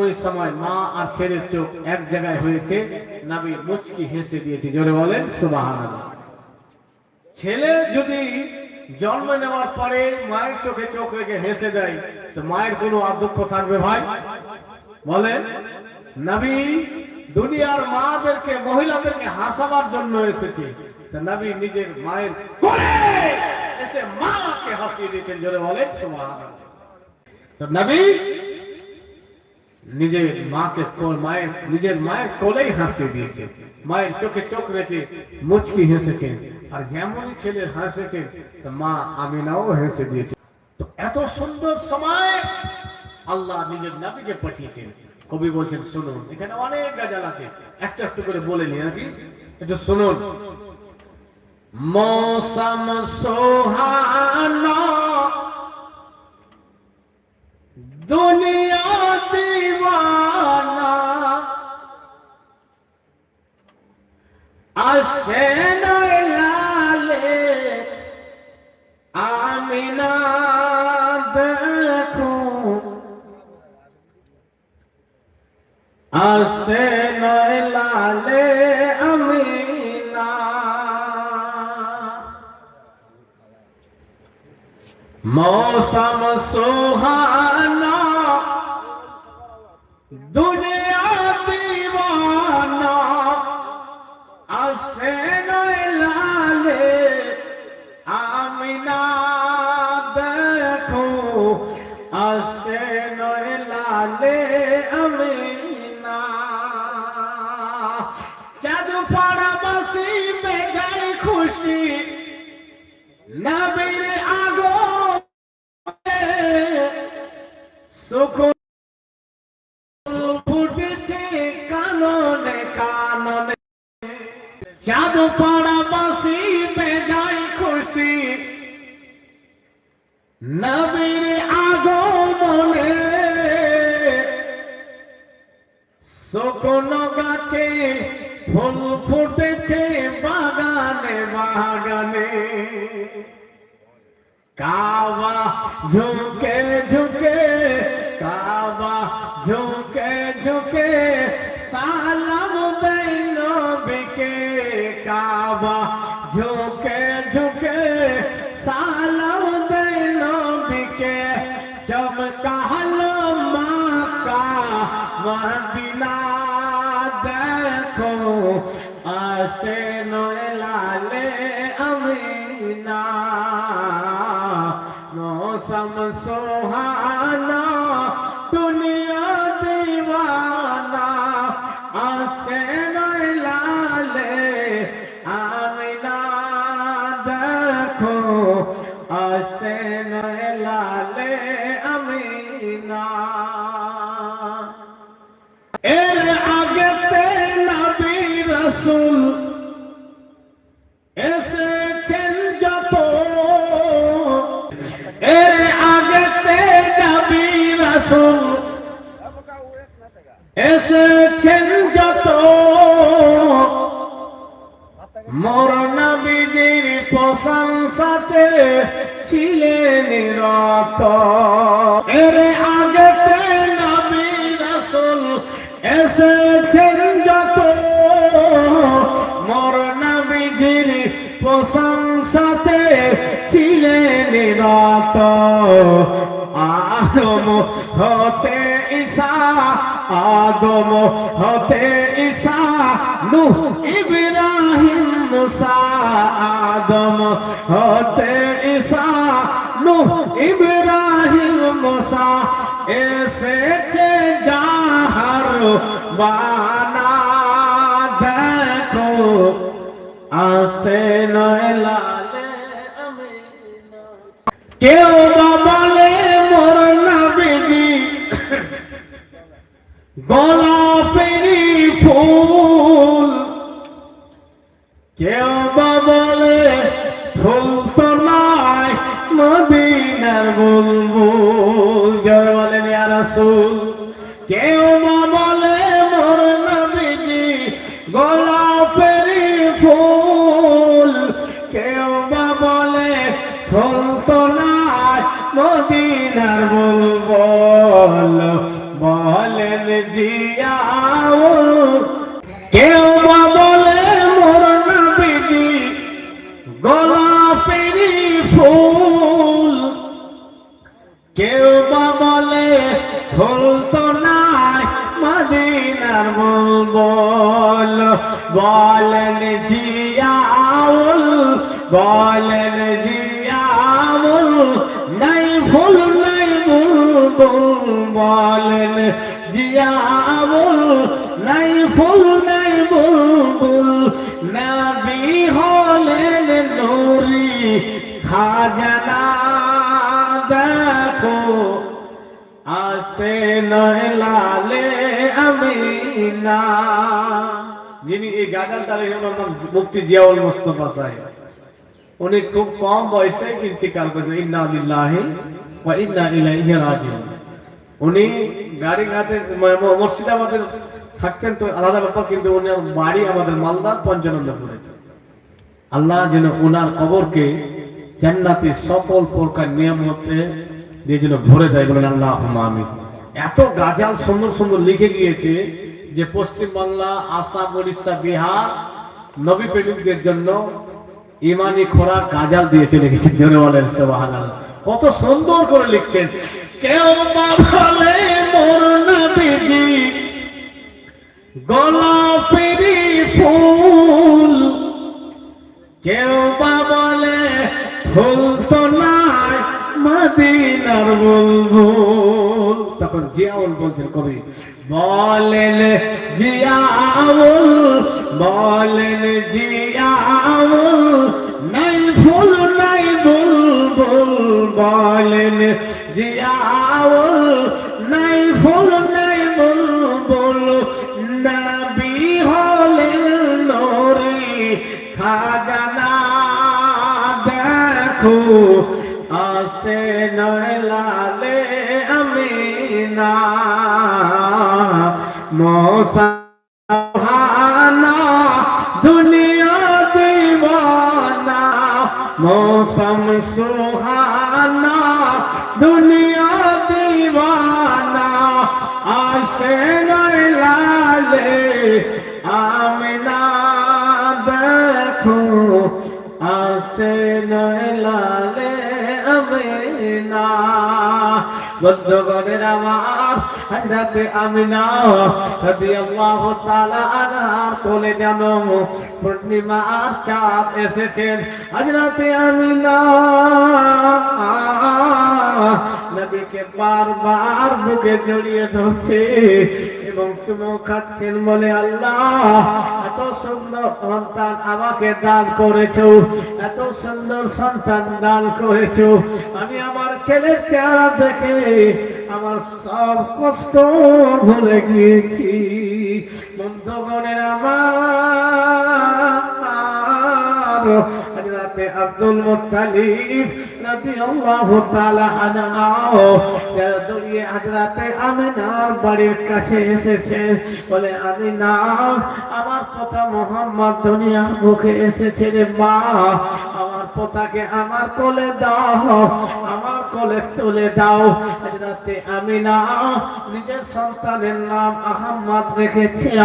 ওই সময় মা আর ছেলের চোখ এক জায়গায় হয়েছে, নবী মুচকি হেসে দিয়েছে। জোরে বলেন সুবহানাল্লাহ। ছেলে যদি জন্ম নেওয়ার পরে মায়ের চোখে চোখ রেখে হেসে দেয়, তো মায়ের কোনো আর দুঃখ থাকবে ভাই? বলেন। নবী দুনিয়ার মাদেরকে, মহিলাদেরকে হাসাবার জন্য এসেছে, তো নবী নিজের মায়ের কোলে এসে মাকে হাসিয়ে দিয়েছেন। জোরে বলেন সুবহানাল্লাহ। তো নবী নিজের মায়ের কোলেই হাসিয়ে দিয়েছে, মায়ের চোখে চোখ রেখে মুচকি হেসেছেন। আর যেমনই ছেলে হাসেছেন, তো মা আমিনাও হেসে দিয়েছে। তো এত সুন্দর সময় আল্লাহ নিজের নবীকে পাঠিয়েছেন। কবি বলছেন শুনুন, এখানে অনেক গাজাল আছে, একটা একটু করে বলে নি নাকি, একটু শুনুন। মৌসম সোহানা দুনিয়া দিওয়ানা আসে লালে আমিনা দেখো, আসে লালে আমিনা। मौसम सुहाना दुनिया दीवाना आसे लाले आमिना देखो, आसे लाले आमिना। चाँद पड़ा बसी में जाए खुशी, नबीर आगो সুকুন ফুটেছে কাননে কাননে, চাঁদ পড়া বাসি বেজায় খুশি, নবীর আগমনে। সুকুন গাছে ফুল ফুটেছে বাগানে বাগানে, কাবা ঝুঁকে ঝুঁকে, কাবা ঝুঁকে ঝুঁকে সালাম দেয় নবীকে, কাবা ঝুঁকে ঝুঁকে সালাম দেয় নবীকে। চমকা হলো মক্কা মদিনা দেখো, আসে লালে আমিনা। मौसम सुहाना दुनिया दीवाना आसे लाले आमिना देखो, आसे लाले आमिना। एर आगे ते नबी रसूल এসেছেন যত, এর আগেতে নবী রাসূল এসেছেন যত, মোর নবীজির প্রশংসাতে ছিলেন রত। এর আগেতে নবী রাসূল এসেছেন যত, মোর নবীজির প্রশংসাতে ছিলেন রত। আদম হতে ঈসা, আদম হতে ঈসা, নূহ ইব্রাহিম মুসা, আদম হতে ঈসা, নূহ ইব্রাহিম মুসা। এসেছে যাহার বানা দেখো, আসে লালে আমিনা। কেউ বা বলে মোর নবীজি গোলাপেরই ফুল, কেউ বা বলে ফুল তো নাই মদিনার বুলবুল। জয় বলেন ইয়া রাসূল। কেউ বা বলে মোর নবীজি গোলাপেরই ফুল, কেউ বা বলে ফুল তো নাই মদিনার বুলবুল। বলেন জিয়াউল। কেউ বা বলে মোর নবীজি গোলাপেরই ফুল, কেউ বা বলে ফুল তো নাই মদিনার বুলবুল। বলেন জিয়াউল, বলেন জিয়াউল, নাই ফুল নাই বুলবুল। বলেন জিয়াউল, নাই ফুল নাই বুলবুল। নবী হলেন নূরি খাজানা, দেখো আসে নয় লালে আমিনা। যিনি এই গাজালটা লিখেছেন ওনার নাম মুফতি জিয়াউল মুস্তাফা সাহেব। উনি খুব কম বয়সে ইন্তিকাল করেন। ইন্না লিল্লাহি ওয়া ইন্না ইলাইহি রাজিউন। উনি গাড়িঘাটের মুর্শিদাবাদের থাকতেন তো আলাদা ব্যাপার, কিন্তু উনার বাড়ি আমাদের মালদা পঞ্চানন্দপুরে। আল্লাহ যেন ওনার কবরকে জান্নাতি সকল প্রকার নিয়ামতে দিয়ে যেন ভরে দেয়, বলেন আল্লাহুম্মা আমিন। এত গাজাল সুন্দর সুন্দর লিখে গিয়েছে যে পশ্চিমবাংলা, আসাম, উড়িষ্যা, বিহার নবী প্রেমিকদের জন্য ইমানি খোরাক গাজাল দিয়েছে, লিখেছেন। জোরে বলেন সুবহানাল্লাহ। কত সুন্দর করে লিখছেন। কেউ বা বলে মোর নবীজি গোলাপেরই ফুল, কেউ বা বলে ফুল তো নাই মদিনার বুলবুল। তখন জিয়াউল বলছেন কবি, বলেন জিয়াউল, বলেন জিয়াউল, নাই ফুল নাই বুলবুল। বলেন জিয়াউল, নাই ফুল নাই বুলবুল। নবী হলেন নূরি খাজানা, দেখো আসে নয় লালে আমিনা। মৌসুহানা দুনিয়া দিওয়ানা, মৌসম সুহানা দুনিয়া দিওয়ানা। আসে নয় লালে আমিনা, দেখো আসে নয় লালে আমিনা। বন্ধুগণের আমার, হযরত আমিনা রাদিয়াল্লাহু তাআলা আনহার কোলে যেন পূর্ণিমার চাঁদ এসেছেন। হযরত আমিনা নবীকে বারবার বুকে জড়িয়ে ধরছে এবং চুমু খাচ্ছেন, বলে আল্লাহ এত সুন্দর সন্তান আমাকে দান করেছো, এত সুন্দর সন্তান দান করেছো। আমি আমার ছেলের চেহারা দেখে আমার সব কষ্ট ভুলে গিয়েছি। বন্ধুগণের আমার, হযরত আব্দুল মুত্তালিব রাদিয়াল্লাহু তাআলা আনহু দৌড়িয়ে হযরত আমিনার বাড়ির কাছে এসেছে, বলে আমিনা আমার পোতা মুহাম্মদ দুনিয়ার বুকে এসেছে রে মা, আমার পোতাকে আমার কোলে দাও, আমার কোলে তুলে দাও। হযরত আমিনা নিজের সন্তানের নাম আহমদ রেখেছিল।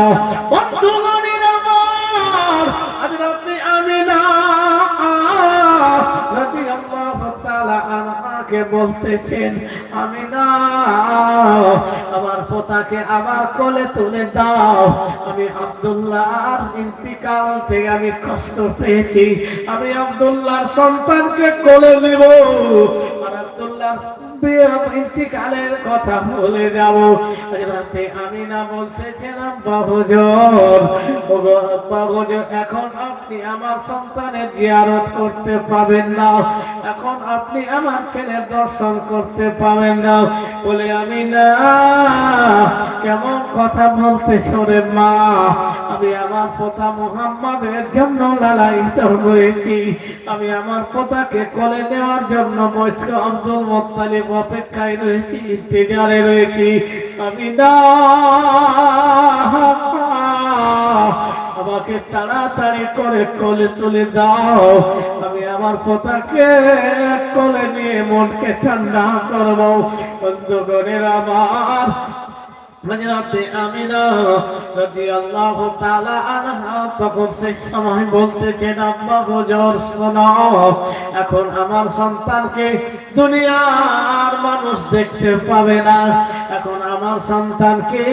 বন্ধুগণের আমার, হযরত আমিনা রাদিয়াল্লাহু তাআলা আনহাকে বলতেছেন, আমিনা আমার পোতাকে আমার কোলে তুলে দাও। আমি আব্দুল্লাহর ইন্তিকাল থেকে আমি কষ্ট পেয়েছি, আমি আব্দুল্লাহর সন্তানকে কোলে নেব আর আব্দুল্লাহর ইন্তিকালের কথা বলে যাব। আমিনা বলতেছেন, আব্বা হুজুর, ওগো আব্বা হুজুর, এখন আপনি আমার সন্তানের জিয়ারত করতে পাবেন না, এখন আপনি আমার ছেলের দর্শন করতে পাবেন না। বলে আমিনা কেমন কথা বলতেছো রে মা, আমি আমার পোতা মুহাম্মাদের জন্য লালায়িত হয়েছি, আমি আমার পোতাকে কোলে নেওয়ার জন্য বয়স্ক আব্দুল মুত্তালিব অপেক্ষায় রয়েছি, ইন্তেজারে রয়েছি। আমি না, আমাকে তাড়াতাড়ি করে কোলে তুলে দাও, আমি আমার পোতাকে কোলে নিয়ে মনকে ঠান্ডা করবো। বন্ধুগণের আমার, হযরতে আমিনা রাদিয়াল্লাহু তাআলা আনহা তখন সেই সময় বলতেছেন, আব্বা হুজুর শোনাও, এখন আমার সন্তানকে দুনিয়ার মানুষ দেখতে পাবে না, এখন আমার সন্তানকে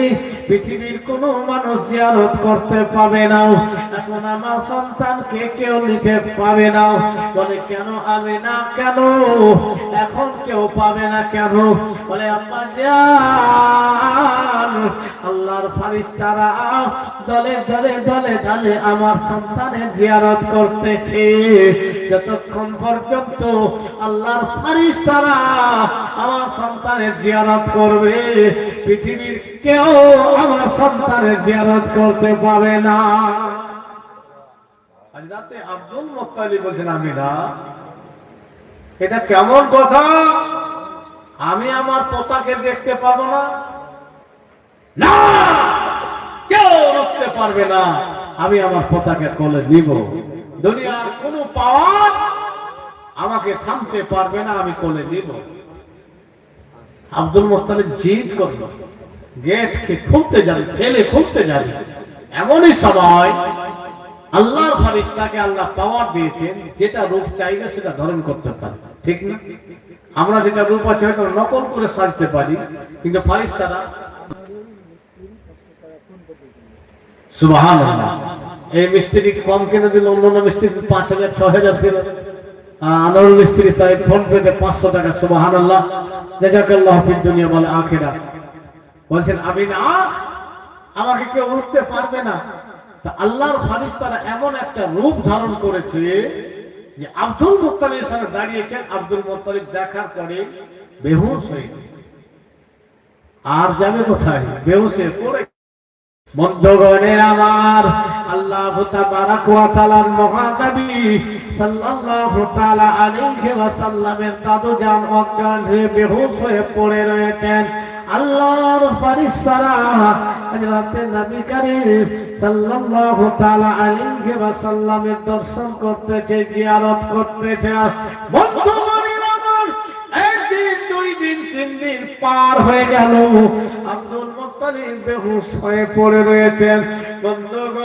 পৃথিবীর কোনো মানুষ জিয়ারত করতে পাবে না, এখন আমার সন্তানকে কেউ নিতে পাবে না। বলে কেন আমিনা, কেন এখন কেউ পাবে না কেন? বলে আব্বা জান, আল্লাহর ফেরেশতারা দলে দলে দলে দলে আমার সন্তানের জিয়ারত করতেছে, যতক্ষণ পর্যন্ত আল্লাহর ফেরেশতারা আমার সন্তানের জিয়ারত করবে পৃথিবীর কেউ আমার সন্তানের জিয়ারত করতে পাবে না। আজ রাতে আব্দুল মুত্তালিব বলছেন, আমিনা এটা কেমন কথা, আমি আমার পোতাকে দেখতে পাবো না? না, কেউ রুখতে পারবে না, আমি আমার পোতাকে কোলে নিব, দুনিয়ার কোনো পাওয়ার আমাকে থামতে পারবে না, আমি কোলে নিব। আব্দুল মুত্তালিব জিদ করল, গেট খুলতে যাবে, ঠেলে খুলতে যাবে, এমনই সময় আল্লাহর ফেরেশতাকে আল্লাহ পাওয়ার দিয়েছেন, যেটা রূপ চাইবে সেটা ধারণ করতে পারে, ঠিক না? আমরা যেটা রূপ আছে হয়তো নকল করে সাজতে পারি, কিন্তু ফেরেশতারা সুবহানাল্লাহ, এই মিস্ত্রিকে কম কিনে দিল, অন্য মিস্ত্রি 5,000 6,000 দিল, আনোয়ার মিস্ত্রি সাহেব ফোন পেতে 500 টাকা। সুবহানাল্লাহ, জাযাকাল্লাহু ফিদ দুনিয়া ওয়াল আখিরাহ। বলছেন আমিনা আমাকে কেউ রুখতে পারবে না। তা আল্লাহর ফেরেশতারা এমন একটা রূপ ধারণ করেছে যে আব্দুল মুত্তালিবের সামনে দাঁড়িয়েছেন, আব্দুল মুত্তালিব দেখার পরে বেহুশ হয়ে আর যাবে কোথায়, বেহুশ হয়ে পড়ে। বন্ধুগণের আমার, আল্লাহ তাবারাক ওয়া তাআলার মহানবী সাল্লাল্লাহু তাআলা আলাইহি ওয়াসাল্লামের দাদুজান অজ্ঞান হয়ে বেহুশ হয়ে পড়ে রয়েছেন। আল্লাহর ফেরেশতারা হযরতে নবী করিম সাল্লাল্লাহু তাআলা আলাইহি ওয়াসাল্লামের দর্শন করতেছে, জিয়ারত করতেছে। বন্ধুগণের আমার, একদিন, 2 দিন, 3 দিন পার হয়ে গেল, আব্দুল মুত্তালিব বেহুশ হয়ে পড়ে রয়েছেন। বন্ধুগণ,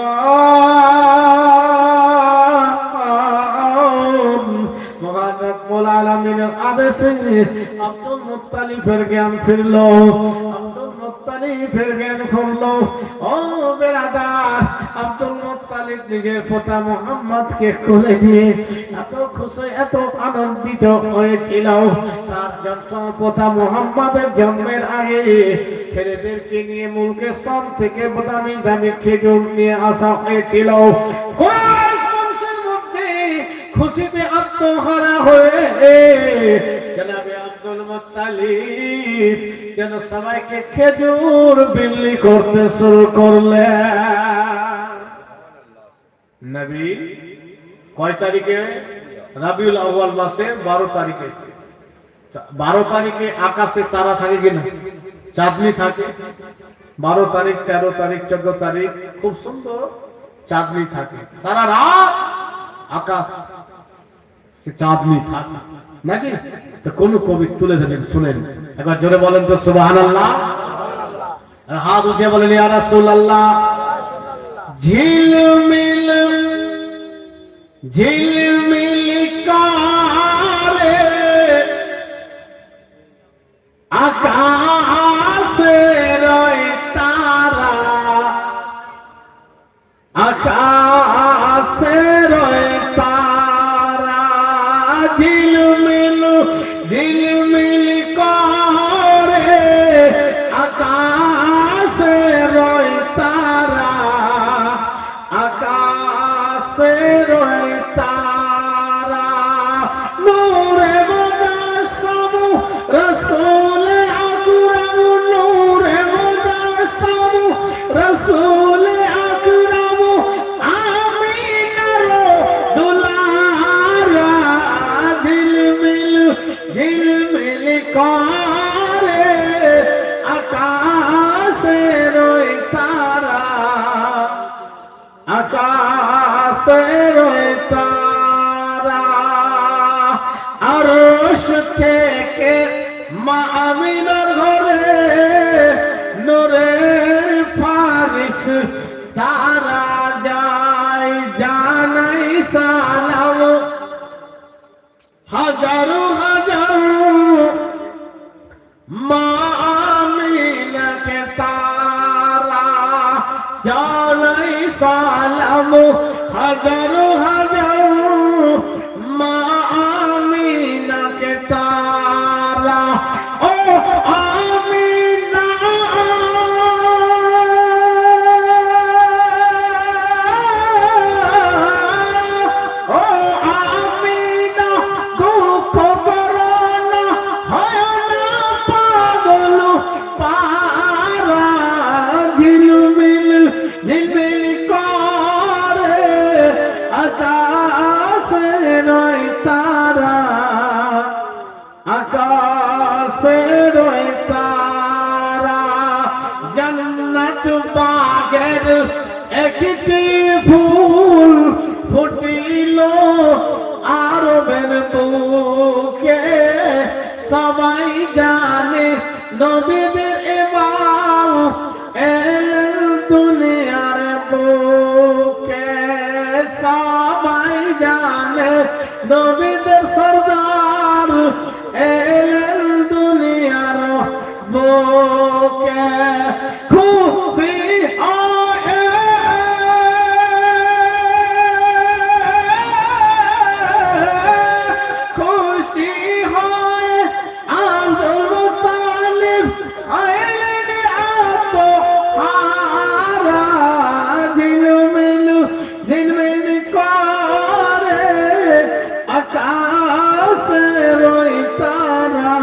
মহান রব্বুল আলামিনের আদেশে আব্দুল মুত্তালিবের জ্ঞান ফিরল, আব্দুল মুত্তালিবের জ্ঞান ফিরল। ও বেরাদার, আব্দুল মুত্তালিব নিজের পোতা মুহাম্মদকে কোলে নিয়ে এত খুশি, এত আনন্দিত হয়েছিল। তার জন্ম পোতা মুহাম্মদের জন্মের আগে ছেলেদেরকে নিয়ে মুলকে শাম থেকে দামি দামি খেজুর নিয়ে আসা হয়েছিল। খুশিতে আত্মহারা হয়ে জনাবে আব্দুল মুত্তালিব যেন সবাইকে খেজুর বিলি করতে শুরু করলেন। নবী কয় তারিখে? রাবিউল আউয়াল মাসে 12 তারিখে। 12 তারিখে আকাশে তারা থাকে কিনা? চাঁদনি থাকে। 12 তারিখ, 13 তারিখ, 14 তারিখ খুব সুন্দর চাঁদনি থাকে, সারা রাত আকাশ চাঁদনি থাকে নাকি? তো কোন কবি তুলে ধরেছেন, শুনেন একবার জোরে বলেন তো সুবহানাল্লাহ। আর হাত উঠে বলেন ইয়া রাসূলুল্লাহ। ঝিলমিল ঝিলমিল করে আকাশে রয় তারা, আকাশে রয় তারা, ঝিলমিল ঝিলমিল করে আকাশে রয় তারা, আকাশে রয় তারা। নূরে মুজাসসাম রাসূল আকরাম, নূরে মুজাসসাম রাসূল আকরাম, আমিনার দুলারা, ঝিলমিল ঝিলমিল করে আকাশে রয় তারা, আকাশে রয় তারা। আরশ থেকে মা আমিনার ঘরে নূরে তারা যায় জানাই সালাম, হাজারো হাজারো মা আমিনাকে তারা জানাই সালাম, হাজারো হাজারো মা আমিনাকে তারা। ও আমিনা ও আমিনা দুঃখ করো না, হয় না পাগল পারা, ঝিলমিল ঝিলমিল করে আকাশে রয় তারা, আকাশে রয় তারা। জান্নাত বাগের একটি ফুল ফুটিল আরবের বুকে, সবাই জানে নবীদের ইমাম এলেন দুনিয়ার বুকে, সবাই জানে নবীদের সরদার এলেন দুনিয়ার বুকে। খুশি হয়ে খুশি হয়ে আব্দুল মুত্তালিব আইলেন আত্মহারা, ঝিলমিল ঝিলমিল করে আকাশে রয় তারা,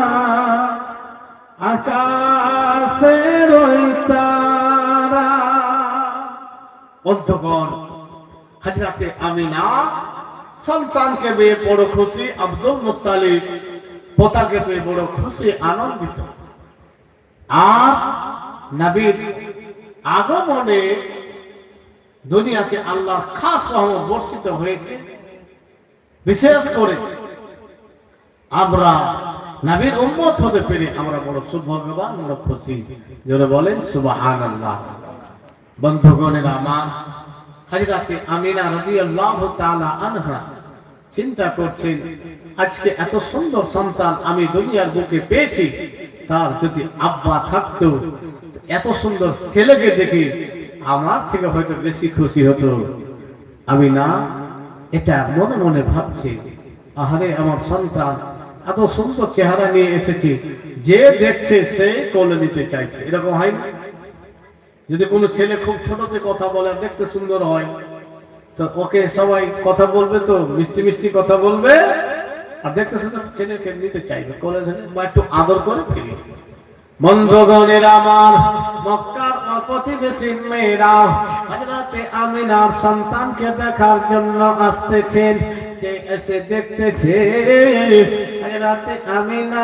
আকাশে রয় তারা। বন্ধুগণ, হযরতে আমিনা সন্তানকে পেয়ে বড় খুশি, আব্দুল মুত্তালিব পোতাকে পেয়ে বড় খুশি আনন্দিত। আর নবীর আগমনে দুনিয়াতে আল্লাহর খাস রহমত বর্ষিত হয়েছে। বিশেষ করে আমরা নবীর উম্মত হতে পেরে আমরা বড় সৌভাগ্যবান, বড় খুশি। যারা বলেন সুবহানাল্লাহ। বন্ধুগণের আমার, হযরতে আমিনা রাদিয়াল্লাহু তাআলা আনহা চিন্তা করছেন, আজকে এত সুন্দর সন্তান আমি দুনিয়ার বুকে পেয়েছি, তার যদি আব্বা থাকতো এত সুন্দর ছেলেকে দেখে আমার থেকে হয়তো বেশি খুশি হতো। আমিনা এটা মনে মনে ভাবছে, আহারে আমার সন্তান এত সুন্দর চেহারা নিয়ে এসেছে, যে দেখছে সে কোলে নিতে চাইছে। এরকম হয় না? যদি কোনো ছেলে খুব ছোটতে কথা বলে, দেখতে সুন্দর হয়, তো ওকে সবাই কথা বলবে, তো মিষ্টি মিষ্টি কথা বলবে, আর দেখতে সুন্দর ছেলেকে নিতে চাইবে কোলে ধরে বা একটু আদর করে ফেলে। বন্ধুগণের আমার, মক্কার প্রতিবেশী মেয়েরা হযরতে আমিনার সন্তানকে দেখার জন্য আসতেছেন। যে এসে দেখতেছে হযরতে আমিনা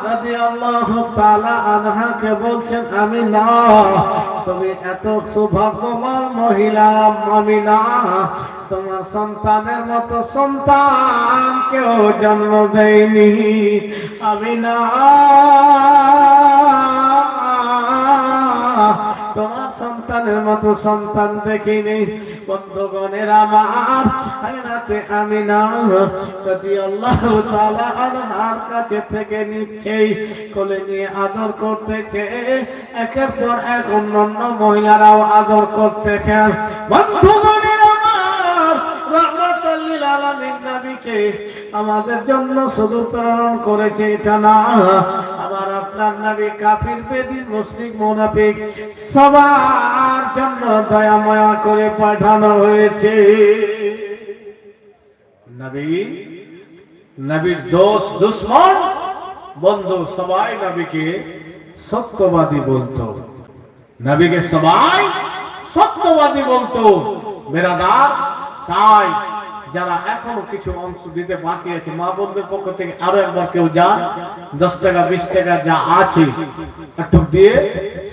রাদিয়াল্লাহু তাআলা আনহাকে বলছেন, আমিনা তুমি এত সৌভাগ্যবান মহিলা, আমিনা তোমার সন্তানের মতো সন্তান কেউ জন্ম দেয়নি। আমিনা তোমার সন্তানের মতো সন্তান দেখিনি। বন্ধুগণের আমার, হযরতে আমিনা রাদিয়াল্লাহু তাআলা আনহার কাছে থেকে নিচ্ছে, কোলে নিয়ে আদর করতেছে। একের পর এক অন্যান্য মহিলারাও আদর করতেছেন। বন্ধুগণের আমার, রাহমাতুল লিল আলামিন নবীকে আমাদের জন্য শুধু প্রেরণ করেছে এটা না, আমার আপনার নবী কাফির, বেদী, মুশরিক, মুনাফিক সবার জন্য দয়া মায়া করে পাঠানো হয়েছে। নবীর দোস্ত, দুশমন, বন্ধু সবাই নবীকে সত্যবাদী বলতো, নবীকে সবাই সত্যবাদী বলতো। বেরাদার, তাই যারা এখনো কিছু অংশ দিতে বাকি আছে, মা বোনদের পক্ষ থেকে আরো একবার কেউ যান, 10 টাকা 20 টাকা যা আছে একটু দিয়ে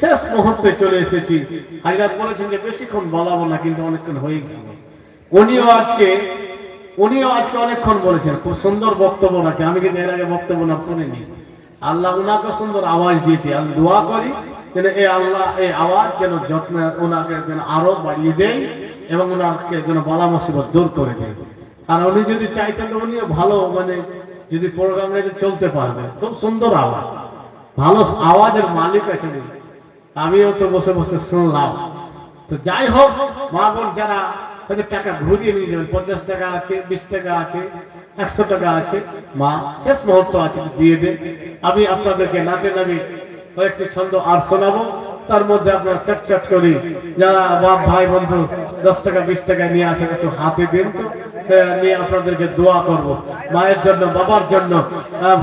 শেষ মুহূর্তে চলে এসেছি। হযরত বলেছেন যে বেশিক্ষণ বলাবো না, কিন্তু অনেকক্ষণ হয়ে গেল। উনিও আজকে অনেকক্ষণ বলেছেন, খুব সুন্দর বক্তব্য আছে। আমি কিন্তু এর আগে বক্তব্য না শুনিনি। আল্লাহ উনাকে সুন্দর আওয়াজ দিয়েছে। আমি দোয়া করি যেন এই আল্লাহ এই আওয়াজ যেন যত্ন ওনাকে যেন আরো বাড়িয়ে দেয় এবং ওনাকে যেন বালা মুসিবত দূর করে দেয়। আর উনি যদি চাইতেন উনিও ভালো মানে যদি প্রোগ্রামে চলতে পারবে, খুব সুন্দর আওয়াজ, ভালো আওয়াজের মালিক আছে। আমিও তো বসে বসে শুনলাম। তো যাই হোক, মা বোন যারা তাদের টাকা ঘুরিয়ে নিয়ে যাবেন, 50 টাকা আছে, 20 টাকা আছে, 100 টাকা আছে, মা শেষ মুহূর্ত আছে দিয়ে দেন। আমি আপনাদেরকে নাতে নামি কয়েকটি ছন্দ আর শোনাবো, তার মধ্যে আপনার চটচট করি যারা বাপ ভাই বন্ধু 10 টাকা 20 টাকা নিয়ে আসেন একটু হাতে দিন, তো নিয়ে আপনাদেরকে দোয়া করব মায়ের জন্য, বাবার জন্য,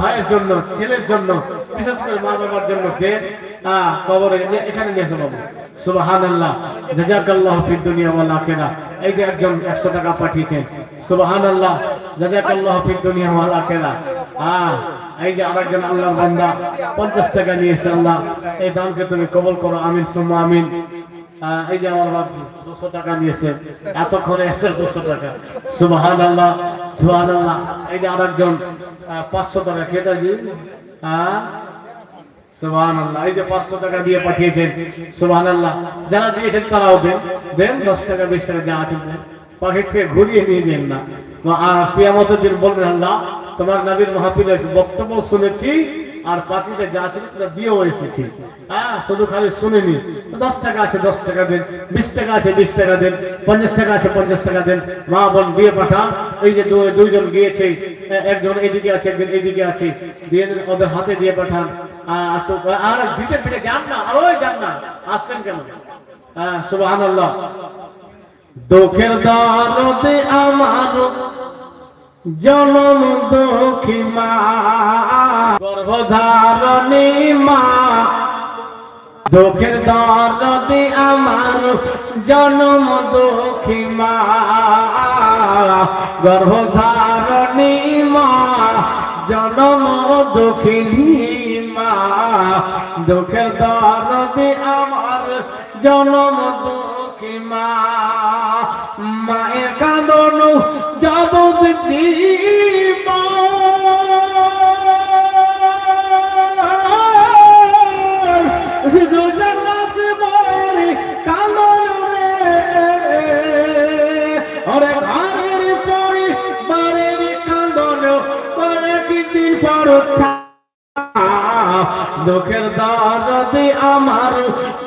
ভাইয়ের জন্য, ছেলের জন্য, বিশেষ করে মা বাবার জন্য দেন। কবরে এখানে নিয়ে এসে বাবু সুবহানাল্লাহ, জাযাকাল্লাহু ফিদ দুনিয়া ওয়াল আখিরাহ। এই যে একজন 100 টাকা পাঠিয়েছেন, সুবহানাল্লাহ, জাযাকাল্লাহু ফিদ দুনিয়া ওয়াল আখিরাহ। এই যে আরেকজন আল্লাহর বান্দা 50 টাকা নিয়েছে, আল্লাহ এই দানকে তুমি কবুল করো, আমিন সুম্মা আমিন। এই যে আমার বাপ 200 টাকা নিয়েছে, এতক্ষণে 200 টাকা, সুবহানাল্লাহ সুবহানাল্লাহ। এই যে আরেকজন 500 টাকা কেটে দিন, সুবহানাল্লাহ। এই যে 500 টাকা দিয়ে পাঠিয়েছেন, সুবহানাল্লাহ। যারা দিয়েছেন তারাও দেন 10 টাকা 20 টাকা যা আছে পকেট থেকে ঘুরিয়ে নিয়ে যান না। আর কিয়ামতের দিন বলবেন, আল্লাহ তোমার নবীর মাহফিলে বক্তব্য শুনেছি আর পাখিতে যা ছিল সেটা দিয়েও এসেছি, শুধু খালি শুনিনি। 10 টাকা আছে 10 টাকা দেন, 20 টাকা আছে 20 টাকা দেন, 50 টাকা আছে 50 টাকা দেন। মা বোন দিয়ে পাঠান। এই যে দুইজন গিয়েছে, একজন এদিকে আছে একজন এদিকে আছে, দিয়ে ওদের হাতে দিয়ে পাঠান। আর ভিতর থেকে যান না, আর ওই যান না, আসছেন কেন? সুবহানাল্লাহ। দুঃখের দরদে আমার জনম দুঃখী মা, গর্ভধারণী মা। দুঃখের দরদে আমার জনম দুঃখী মা, গর্ভধারণী মা, জনম দুঃখিনী মা। দুঃখের দরদে আমার জনম দুঃখী মা, মায়ের কাঁদন জগৎ দুঃখের দরদে আমার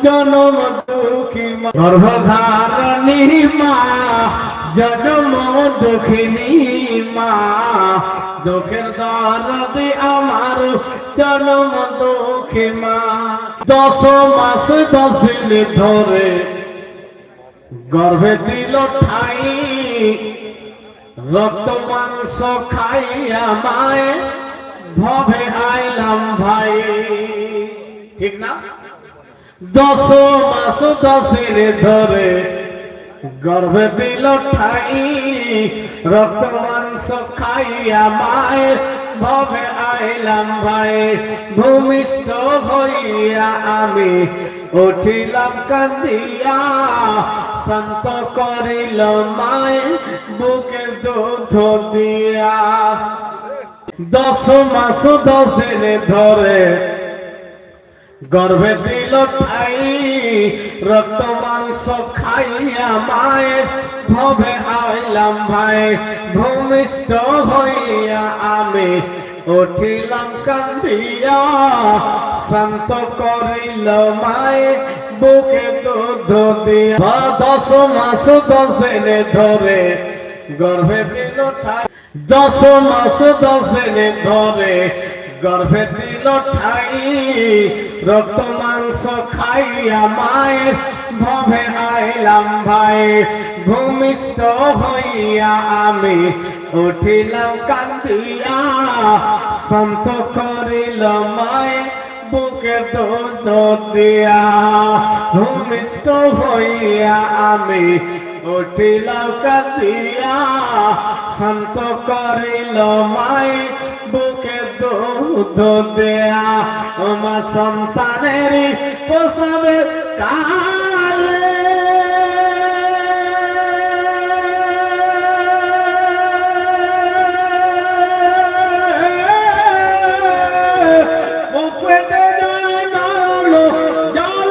জনম দুঃখী মা, গর্ভধারণী মা, জনম দুঃখিনী মা। দুঃখের দরদে আমার জনম দুঃখী মা। 10 মাস 10 দিন ধরে গর্ভে দিল ঠাই, রক্ত মাংস খাইয়া মায়ে ভবে আইলাম ভাই। ঠিক না? 10 মাস 10 দিন ধরে গর্ভে দিল ঠাই, রক্ত মাংস খাইয়া মায়ের ভবে আইলাম ভাই। ভূমিষ্ঠ হইয়া আমি উঠিলাম কান্দিয়া, শান্ত করিল মায়ের বুকে দুধ দিয়া। 10 মাস 10 দিন ধরে গর্ভে দিল ঠাই, রক্ত মাংস খাইয়া মায়ের ভবে আইলাম ভাই। ভূমিষ্ঠ হইয়া আমি উঠিলাম কান্দিয়া, শান্ত করিল মায়ের বুকে দুধ দিয়া। 10 মাস 10 দিন ধরে গর্ভে দিল ঠাই, 10 মাস 10 দিন ধরে গর্ভে দিল ঠাই, রক্ত মাংস খাইয়া মায়ের ভবে আইলাম ভাই। ভূমিষ্ঠ হইয়া আমি উঠিলাম কান্দিয়া, শান্ত করিল মায়ের বুকে দুধ দিয়া। ভূমিষ্ঠ হইয়া আমি উঠিলাম কাঁদিয়া, শান্ত করিল মায়ের বুকে দুধ দেয়া। আমার সন্তানের প্রসবে কালে Jana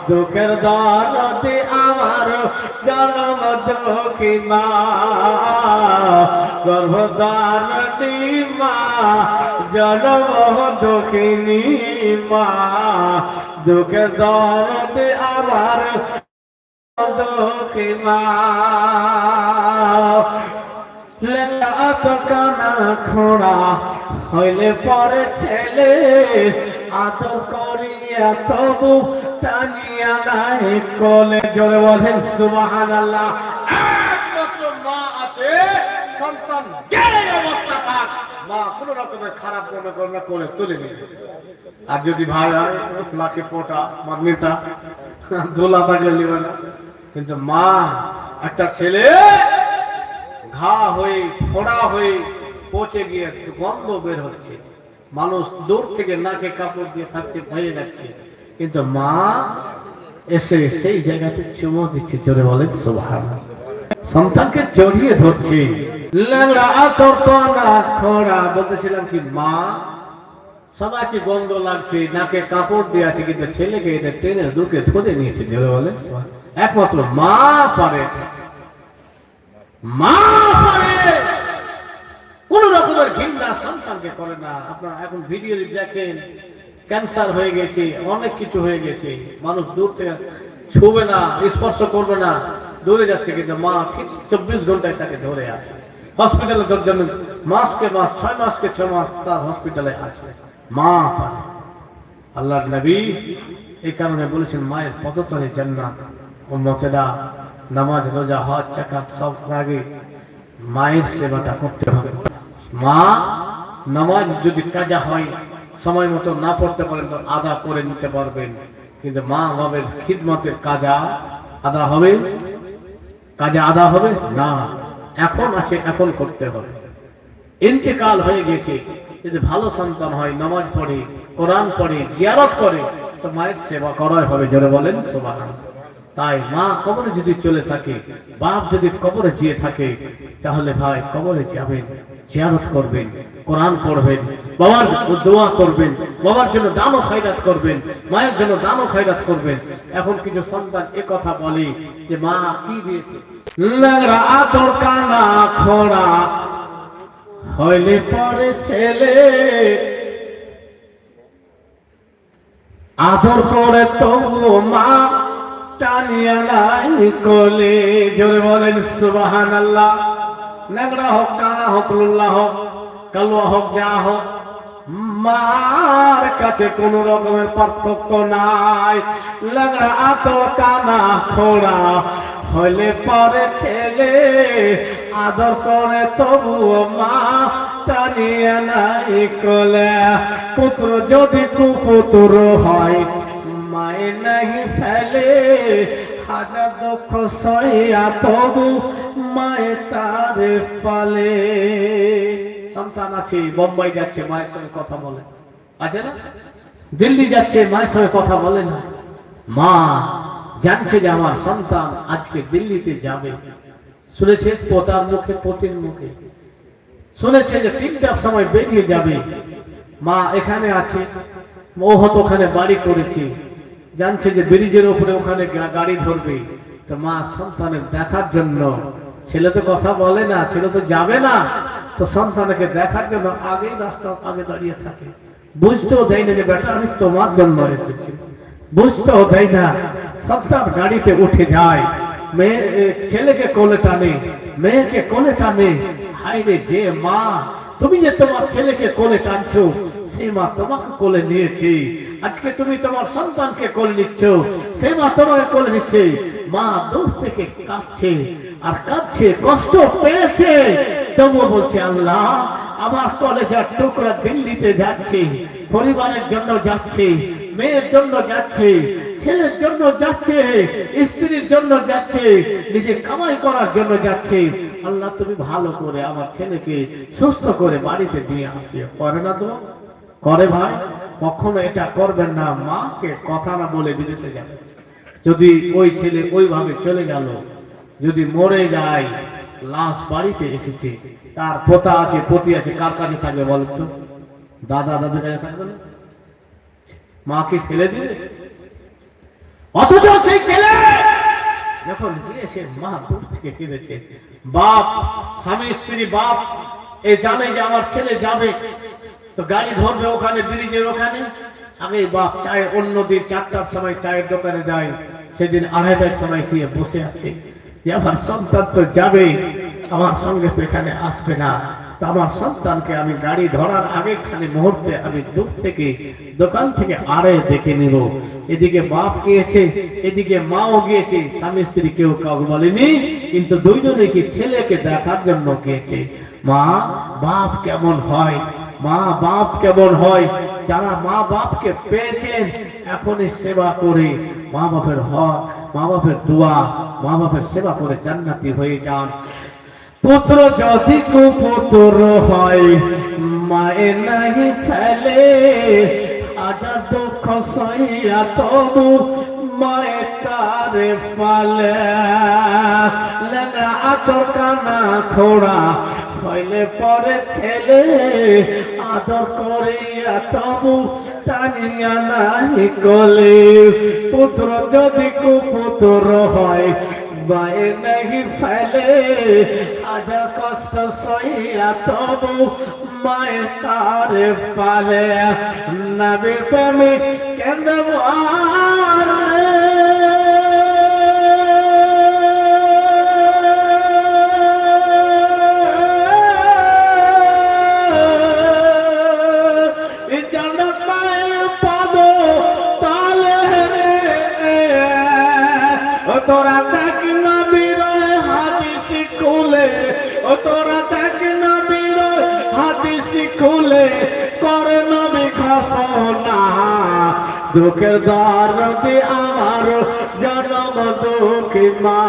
দুঃখের দরদে আমার জনম দুঃখী মা, গর্ভধারিণী মা, জনম দুঃখিনী মা, দুঃখের দরদে আমার দুঃখী মা। কানা খোড়া হইলে পরে ছেলে, আদর করিয়া তবু টানিয়া নাই কোলে। জোরে বলেন সুবহানাল্লাহ। একমাত্র মা আছে, সন্তান যেই অবস্থা থাক মা কোন রকমের খারাপ মনে করবে না, কোলে তুলে নেবে। আর যদি ভাই হয় লাকে পোটা মাগনিটা দোলা থাকলে নেবে না, কিন্তু মা একটা ছেলে ঘা হয়ে ফোড়া হয়ে পচে গিয়ে গন্ধ বের হচ্ছে, মানুষ দূর থেকে নাকে কাপড় দিয়ে থাকতে ভয়ে যাচ্ছে, কিন্তু মা এসে সেই জায়গাতে চুমো দিচ্ছে। জোরে বলেন সুবহানাল্লাহ। সন্তানকে জড়িয়ে ধরছে। বলতেছিলাম কি মা সবাইকে গন্ধ লাগছে, নাকে কাপড় দিয়ে আছে, কিন্তু ছেলেকে এটা টেনে দুকে ধরে নিয়েছে। জোরে বলেন একমাত্র মা পারে, মা পারে। কোন রকমের ঘৃণা সন্তানকে করে না। আপনারা এখন ভিডিও দেখেন, ক্যান্সার হয়ে গেছে, অনেক কিছু হয়ে গেছে, মানুষ দূর থেকে ছুবে না, স্পর্শ করবে না, দূরে যাচ্ছে, কিন্তু মা ঠিক 24 ঘন্টায় তাকে ধরে আছে। হসপিটালে জন্য মাসকে মাস, 6 মাসকে 6 মাস তার হসপিটালে আছে। মা পারে। আল্লাহর নবী এই কারণে বলেছেন মায়ের পদতলে জান্নাত। উম্মতেরা নামাজ রোজা হজ যাকাত সব আগে মায়ের সেবাটা করতে হবে। মা নামাজ যদি কাজা হয় সময় মতো না পড়তে পারেন তো আদা করে নিতে পারবেন, কিন্তু মা বাবার খিদমতের কাজা আদা হবে, কাজা আদা হবে না। এখন আছে, এখন করতে হবে। ইন্তেকাল হয়ে গেছে, যদি ভালো সন্তান হয়, নামাজ পড়ে, কোরআন পড়ে, জিয়ারত করে, তো মায়ের সেবা করাই হবে। জোরে বলেন সুবহানাল্লাহ। তাই মা কবরে যদি চলে থাকে, বাপ যদি কবরে যেয়ে থাকে, তাহলে ভাই কবরে যাবেন, জিয়ারত করবেন, কোরআন পড়বেন, বাবার দোয়া করবেন, বাবার জন্য দান ও খায়রাত করবেন, মায়ের জন্য দান ও খায়রাত করবেন। এখন কিছু সন্তান এ কথা বলে যে মা কি দিয়েছে, লাগরা আতর কানা খোড়া হইলে পরে ছেলে, আদর করে তবু মা টানিয়া নাই কোলে। জোরে বলেন সুবহানাল্লাহ। লাগড়া হোক, কানা হোক, লুল্লা হোক, কালুয়া হোক, যা হোক, মার কাছে কোন রকমের পার্থক্য নাই। লাগড়া আতর কানা খোড়া হইলে পরে ছেলে, আদর করে তবুও মা টানিয়া নাই কোলে। পুত্র যদি কুপুত্র হয় মায়ে নাহি ফেলে, হাজার দুঃখ সইয়া তবু মায়ে তারে পালে। সন্তান আছে, বোম্বাই যাচ্ছে, মায়ের সঙ্গে কথা বলে, আছে না? দিল্লি যাচ্ছে, মায়ের সঙ্গে কথা বলে না। মা জানছে যে আমার সন্তান আজকে দিল্লিতে যাবে, শুনেছে পোতার মুখে, পতির মুখে শুনেছে যে 3টার সময় বেরিয়ে যাবে। মা এখানে আছে, ও হয়তো ওখানে বাড়ি করেছে, জানছে যে ব্রিজের উপরে ওখানে গাড়ি ধরবে, তো মা সন্তানের দেখার জন্য, ছেলে তো কথা বলে না, ছেলে তো যাবে না, তো সন্তানকে দেখার জন্য আগেই রাস্তা আগে দাঁড়িয়ে থাকে। বুঝতেও দেয় না যে বেটা আমি তোমার জন্য এসেছি, বুঝতেও দেয় না। সন্তান গাড়িতে উঠে যায়, মেয়ে ছেলেকে কোলে টানে, মেয়েকে কোলে টানে। হায় রে, যে মা তুমি যে তোমার ছেলেকে কোলে টানছো, সেই মা তোমাকে কোলে নিয়েছে। আজকে তুমি তোমার সন্তানকে কোলে নিচ্ছ, সেই মা তোমাকে কোলে নিচ্ছে। মা দূর থেকে কাঁদছে আর কাঁদছে, কষ্ট পেয়েছে, তবুও বলছে আল্লাহ আমার কলেজার টুকরা দিল্লিতে যাচ্ছে, পরিবারের জন্য যাচ্ছে, মেয়ের জন্য যাচ্ছে, ছেলের জন্য যাচ্ছে, স্ত্রীর জন্য যাচ্ছে, নিজে কামাই করার জন্য যাচ্ছে। আল্লাহ তুমি ভালো করে আমার ছেলেকে সুস্থ করে বাড়িতে দিয়ে আসিও। করে না তো? করে ভাই। কখনো এটা করবেন না, মাকে কথা না বলে বিদেশে যাবে। যদি ওই ছেলে ওইভাবে চলে গেল, যদি মরে যায়, লাশ বাড়িতে এসেছে, তার পোতা আছে, পতি আছে, কার কাছে থাকবে বলেন তো? দাদা দাদের কাছে থাকবে না? মাকে ফেলে দিলে? অথচ সেই ছেলে যখন গিয়েছে মা দূর থেকে কেঁদেছে। বাপ, স্বামী স্ত্রী বাপ এ জানে যে আমার ছেলে যাবে, তো গাড়ি ধরবে ওখানে ব্রিজের ওখানে। আগে বাপ চায় অন্যদিন 4টার সময় চায়ের দোকানে যায়, সেদিন 2:30টার সময় গিয়ে বসে আছে যে আমার সন্তান তো যাবে, আমার সঙ্গে তো এখানে আসবে না, তো আমার সন্তানকে আমি গাড়ি ধরার আগেখানে মুহূর্তে আমি দূর থেকে দোকান থেকে আড়ে দেখে নিব। এদিকে বাপ গিয়েছে, এদিকে মাও গিয়েছে, স্বামী স্ত্রী কেউ কাউকে বলেনি, কিন্তু দুইজনে কি ছেলেকে দেখার জন্য গিয়েছে। মা বাপ কেমন হয়, মা বাপ কেমন হয়, যারা মা বাপকে পেয়েছেন এখনই সেবা করে মা বাপের হক, মা বাপের দোয়া, মা বাপের সেবা করে জান্নাতি হয়ে যান। পুত্র যদি কুপুত্র হয় মায়ে নাহি ফেলে, আজাদ দুঃখ সইয়া তবু মায়ে তারে পালে। লেনা আতর কানা খোড়া হইলে পরে ছেলে, আদর করিয়া তবু টানিয়া নাহি কোলে। পুত্র যদি কুপুত্র হয় মায়ে নাহি ফেলে, হাজার কষ্ট সইয়া তবু মায়ে তারে পালে। নবীর প্রেমে কেঁদে মরে, জান্নাত মায়ের পাদ তালে রে। তোরা দেখ নবীর হাদিস খুলে, ও তোরা দেখ নবীর হাদিস খুলে, করে নবী ঘোষণা দুঃখের দরদে আমার জনম দুঃখী মা,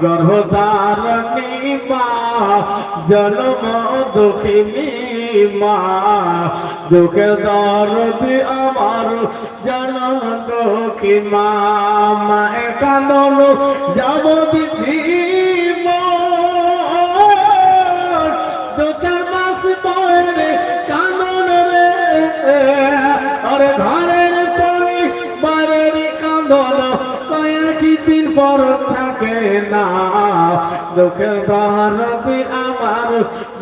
গর্ভধারণী মা জনম দুঃখিনী মা। দুঃখের দরদে আমার জনম দুঃখী মা, মায়ের কাঁদন যাব দিদি দু চার মাস বয়ের কাঁদন রে। আরে ঘরের পরে বাইরের কাঁদন কয়েকই দিন পর থাকে না। দুঃখের দরদে আমার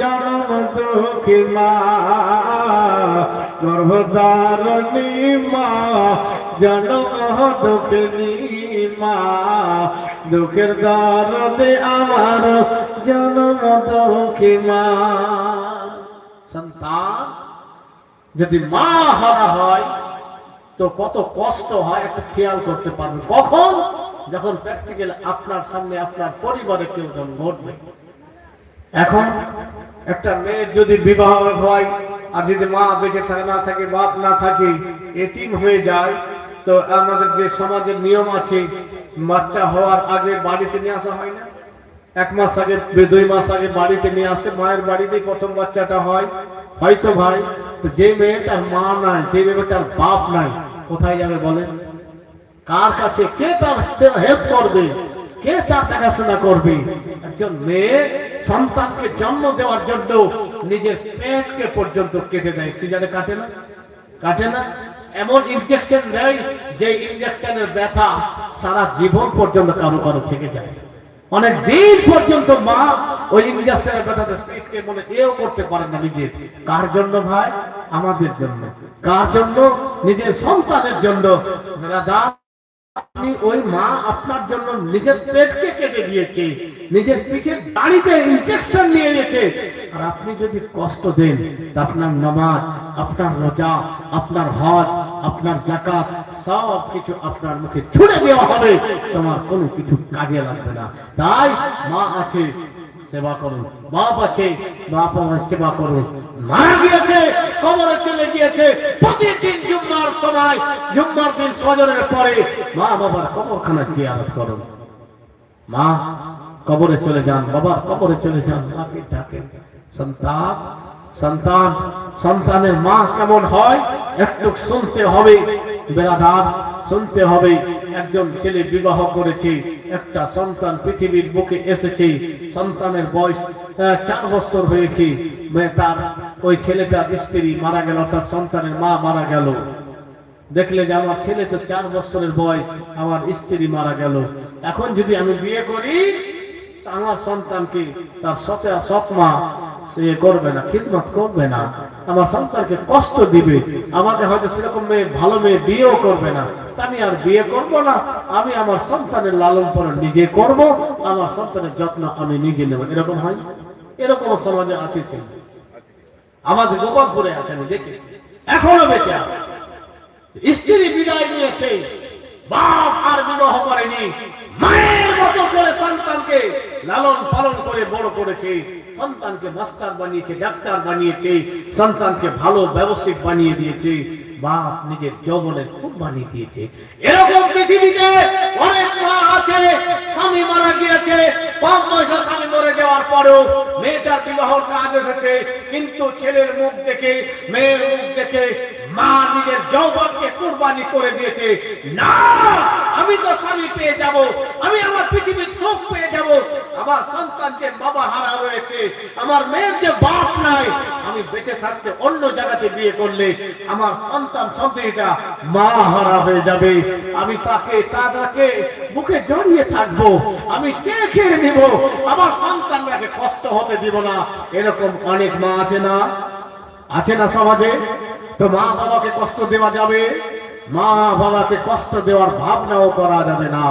জনম দুঃখী মা, গর্ভধারণী মা জনম দুঃখিনী মা। দুঃখের দরদে আমার জনম দুঃখী মা। সন্তান যদি মা হারা হয় তো কত কষ্ট হয় একটা খেয়াল করতে পারবে। কখন? যখন প্র্যাকটিক্যাল আপনার সামনে আপনার পরিবারে কেউ যখন ঘটবে। এখন একটা মেয়ের যদি বিবাহ হয় আর যদি মা বেঁচে থাকে না থাকে, বাপ না থাকে, এতিম হয়ে যায়, তো আমাদের যে সমাজের নিয়ম আছে বাচ্চা হওয়ার আগে বাড়িতে নিয়ে আসা হয় না? 1 মাস আগে 2 মাস আগে বাড়িতে নিয়ে আসে, মায়ের বাড়িতেই প্রথম বাচ্চাটা হয়। হয়তো ভাই, তো যে মেয়েটার মা নাই, যে মেয়েটার বাপ নাই, কোথায় যাবে বলেন? কার কাছে? কে তার হেল্প করবে? কে তার দেখাশোনা করবে? একজন মেয়ে সন্তানকে জন্ম দেওয়ার জন্য নিজের পেটকে পর্যন্ত কেটে দেয়। সিজারে কাটে না? কাটে না? এমন ইনজেকশন দেয় যে ইনজেকশনের ব্যথা সারা জীবন পর্যন্ত কারো কারো থেকে যায়। অনেক দিন পর্যন্ত মা ওই ইনজেকশনের ব্যথাতে পেটকে মনে এও করতে পারে না নিজে। কার জন্য ভাই? আমাদের জন্য। কার জন্য? নিজের সন্তানের জন্য। দাদা, আপনি ওই মা আপনার জন্য নিজের পেটকে কেটে দিয়েছে, নিজের পিঠের দাড়িতে ইনজেকশন নিয়ে নিয়েছে, আর আপনি যদি কষ্ট দেন তা আপনার নামাজ, আপনার রোজা, আপনার হজ, আপনার যাকাত সব কিছু আপনার মুখে ছুড়ে দেওয়া হবে, তোমার কোনো কিছু কাজে লাগবে না। তাই মা আছে, সেবা করুন। বাপ আছে, বাপ আমার সেবা করুন। মারা গিয়েছে, কবরে চলে গিয়েছে, প্রতিদিন জুম্মার সময়, জুম্মার দিন ফজরের পরে মা বাবার কবরখানা জিয়ারত করুন। মা কবরে চলে যান, বাবার কবরে চলে যান, মাকে ডাকেন। সন্তান সন্তান সন্তানের মা কেমন হয় একটু শুনতে হবে বেরাদার, শুনতে হবে। একজন ছেলে বিবাহ করেছে, একটা সন্তান পৃথিবীর বুকে এসেছে, সন্তানের বয়স 4 বছর হয়েছে, তার ওই ছেলেটার স্ত্রী মারা গেল, তার সন্তানের মা মারা গেল। দেখলে যে আমার ছেলে তো 4 বছরের বয়স, আমার স্ত্রী মারা গেল, এখন যদি আমি বিয়ে করি আমার সন্তানকে তার সৎ মা সে করবে না, খিদমত করবে না, আমার সন্তানকে কষ্ট দিবে, আমাকে হয়তো সেরকম মেয়ে ভালো মেয়ে বিয়েও করবে না, আমি আর বিয়ে করব না, আমি আমার সন্তানের লালন পালন নিজে করব, আমার সন্তানের যত্ন আমি নিজে নেব। এরকম হয়, এরকম সমাজে আছে, আমাদের গোপালপুরে আছে, আমি দেখেছি, এখনো বেঁচে আছে। স্ত্রী বিদায় নিয়েছে, বাপ আর বিবাহ করেনি, মায়ের মতো করে সন্তানকে লালন পালন করে বড় করেছে, সন্তানকে মাস্টার বানিয়েছে, ডাক্তার বানিয়েছে, সন্তানকে ভালো ব্যবসায়িক বানিয়ে দিয়েছে, বাপ নিজের যৌবনে খুব বানিয়ে দিয়েছে। এরকম পৃথিবীতে অনেক মা আছে, স্বামী মারা গিয়েছে, কম বয়সে স্বামী মরে যাওয়ার পরেও মেয়েটার বিবাহর কাজ এসেছে, কিন্তু ছেলের মুখ দেখে, মেয়ের মুখ দেখে মা নিজের যৌবনকে কুরবানি করে দিয়েছে। না, আমি তো স্বামী পেয়ে যাব, আমি আমার পৃথিবীর সুখ পেয়ে যাব, আমার সন্তান যে বাবা হারা রয়েছে, আমার মেয়ের যে বাপ নাই, আমি বেঁচে থাকতে অন্য জায়গাতে বিয়ে করলে আমার সন্তান সন্ততিটা মা হারা হয়ে যাবে, আমি তাকে মুখে জড়িয়ে থাকবো, আমি চেয়ে খেয়ে নিব, আমার সন্তানটাকে কষ্ট হতে দিব না। এরকম অনেক মা আছে না, আছে না সমাজে? তো মা বাবাকে কষ্ট দেওয়া যাবে? মা বাবাকে কষ্ট দেওয়ার ভাবনাও করা যাবে না।